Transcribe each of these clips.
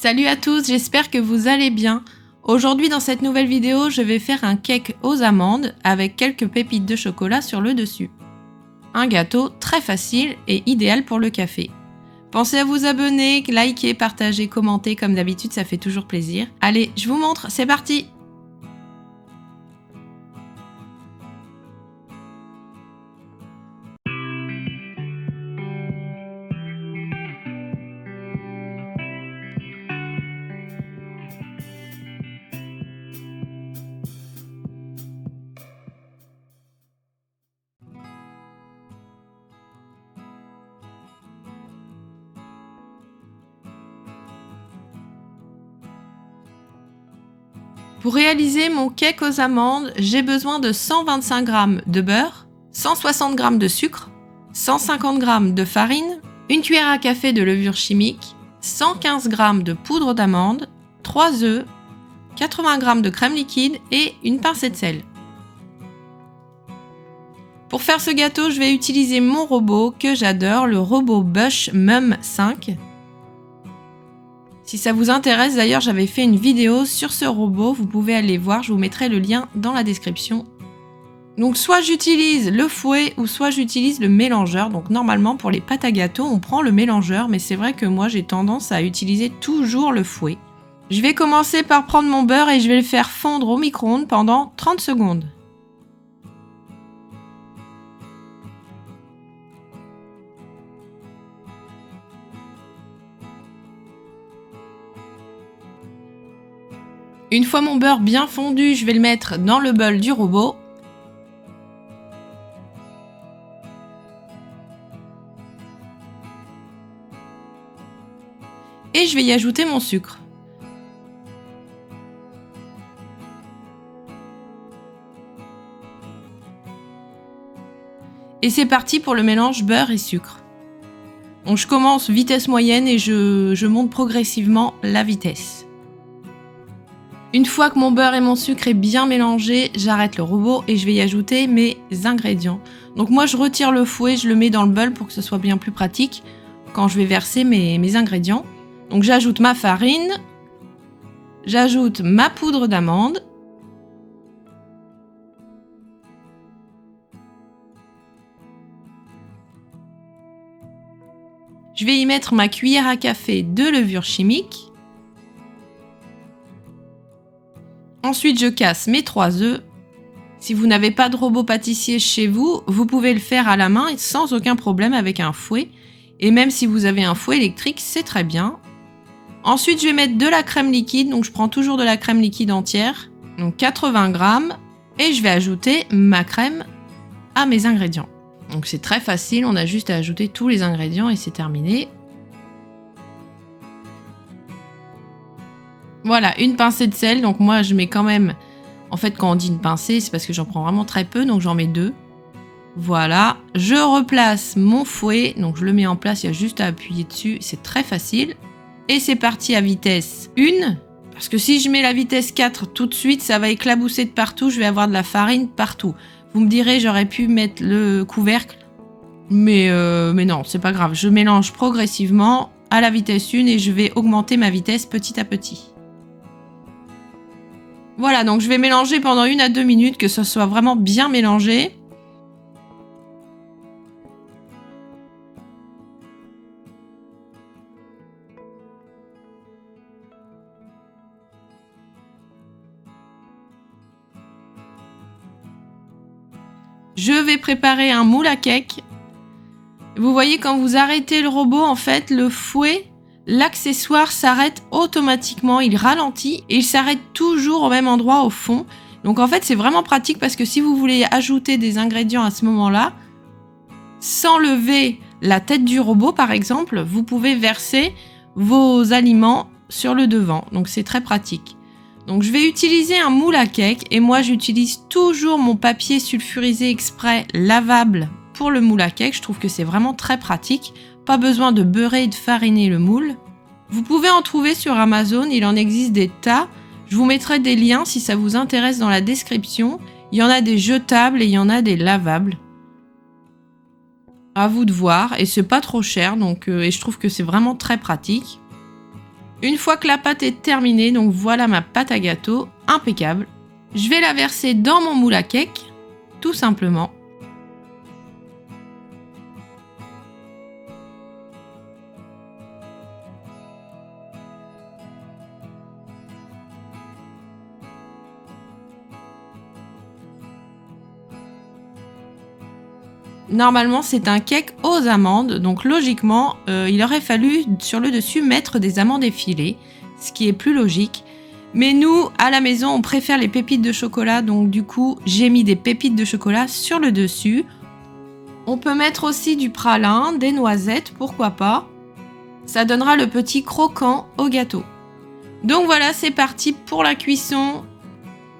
Salut à tous, j'espère que vous allez bien. Aujourd'hui dans cette nouvelle vidéo, je vais faire un cake aux amandes avec quelques pépites de chocolat sur le dessus. Un gâteau très facile et idéal pour le café. Pensez à vous abonner, liker, partager, commenter comme d'habitude, ça fait toujours plaisir. Allez, je vous montre, c'est parti! Pour réaliser mon cake aux amandes, j'ai besoin de 125 g de beurre, 160 g de sucre, 150 g de farine, une cuillère à café de levure chimique, 115 g de poudre d'amande, 3 œufs, 80 g de crème liquide et une pincée de sel. Pour faire ce gâteau, je vais utiliser mon robot que j'adore, le robot Bush Mum 5. Si ça vous intéresse, d'ailleurs, j'avais fait une vidéo sur ce robot, vous pouvez aller voir, je vous mettrai le lien dans la description. Donc soit j'utilise le fouet ou soit j'utilise le mélangeur. Donc normalement pour les pâtes à gâteau, on prend le mélangeur, mais c'est vrai que moi j'ai tendance à utiliser toujours le fouet. Je vais commencer par prendre mon beurre et je vais le faire fondre au micro-ondes pendant 30 secondes. Une fois mon beurre bien fondu, je vais le mettre dans le bol du robot. Et je vais y ajouter mon sucre. Et c'est parti pour le mélange beurre et sucre. Donc je commence vitesse moyenne et je monte progressivement la vitesse. Une fois que mon beurre et mon sucre est bien mélangé, j'arrête le robot et je vais y ajouter mes ingrédients. Donc moi je retire le fouet, je le mets dans le bol pour que ce soit bien plus pratique quand je vais verser mes ingrédients. Donc j'ajoute ma farine, j'ajoute ma poudre d'amande, je vais y mettre ma cuillère à café de levure chimique. Ensuite, je casse mes 3 œufs. Si vous n'avez pas de robot pâtissier chez vous, vous pouvez le faire à la main sans aucun problème avec un fouet. Et même si vous avez un fouet électrique, c'est très bien. Ensuite, je vais mettre de la crème liquide. Donc, je prends toujours de la crème liquide entière. Donc, 80 g. Et je vais ajouter ma crème à mes ingrédients. Donc, c'est très facile. On a juste à ajouter tous les ingrédients et c'est terminé. Voilà, une pincée de sel, donc moi je mets quand même, en fait quand on dit une pincée, c'est parce que j'en prends vraiment très peu, donc j'en mets 2. Voilà, je replace mon fouet, donc je le mets en place, il y a juste à appuyer dessus, c'est très facile. Et c'est parti à vitesse 1, parce que si je mets la vitesse 4 tout de suite, ça va éclabousser de partout, je vais avoir de la farine partout. Vous me direz, j'aurais pu mettre le couvercle, mais non, c'est pas grave, je mélange progressivement à la vitesse 1 et je vais augmenter ma vitesse petit à petit. Voilà, donc je vais mélanger pendant 1 à 2 minutes, que ce soit vraiment bien mélangé. Je vais préparer un moule à cake. Vous voyez, quand vous arrêtez le robot, en fait, le fouet, l'accessoire s'arrête automatiquement, il ralentit et il s'arrête toujours au même endroit au fond. Donc en fait c'est vraiment pratique parce que si vous voulez ajouter des ingrédients à ce moment-là, sans lever la tête du robot par exemple, vous pouvez verser vos aliments sur le devant. Donc c'est très pratique. Donc je vais utiliser un moule à cake et moi j'utilise toujours mon papier sulfurisé exprès lavable pour le moule à cake. Je trouve que c'est vraiment très pratique. Pas besoin de beurrer et de fariner le moule. Vous pouvez en trouver sur Amazon, il en existe des tas. Je vous mettrai des liens si ça vous intéresse dans la description. Il y en a des jetables et il y en a des lavables. À vous de voir, et c'est pas trop cher, donc et je trouve que c'est vraiment très pratique. Une fois que la pâte est terminée, donc voilà ma pâte à gâteau, impeccable. Je vais la verser dans mon moule à cake, tout simplement. Normalement, c'est un cake aux amandes, donc logiquement, il aurait fallu sur le dessus mettre des amandes effilées, ce qui est plus logique. Mais nous, à la maison, on préfère les pépites de chocolat, donc du coup, j'ai mis des pépites de chocolat sur le dessus. On peut mettre aussi du pralin, des noisettes, pourquoi pas. Ça donnera le petit croquant au gâteau. Donc voilà, c'est parti pour la cuisson.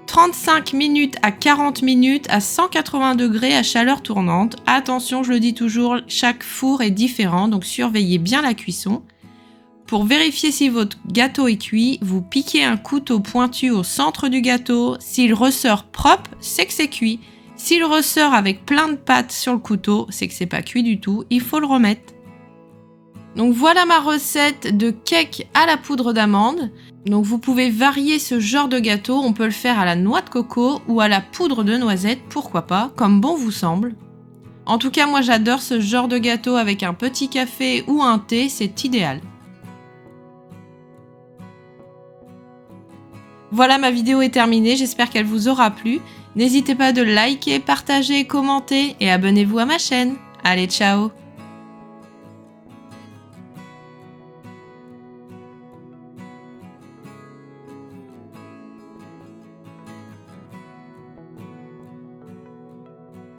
35 minutes à 40 minutes à 180 degrés à chaleur tournante. Attention, je le dis toujours, chaque four est différent, donc surveillez bien la cuisson. Pour vérifier si votre gâteau est cuit, vous piquez un couteau pointu au centre du gâteau. S'il ressort propre, c'est que c'est cuit. S'il ressort avec plein de pâte sur le couteau, c'est que c'est pas cuit du tout, il faut le remettre. Donc voilà ma recette de cake à la poudre d'amande. Donc vous pouvez varier ce genre de gâteau, on peut le faire à la noix de coco ou à la poudre de noisette, pourquoi pas, comme bon vous semble. En tout cas, moi j'adore ce genre de gâteau avec un petit café ou un thé, c'est idéal. Voilà, ma vidéo est terminée, j'espère qu'elle vous aura plu. N'hésitez pas de liker, partager, commenter et abonnez-vous à ma chaîne. Allez, ciao!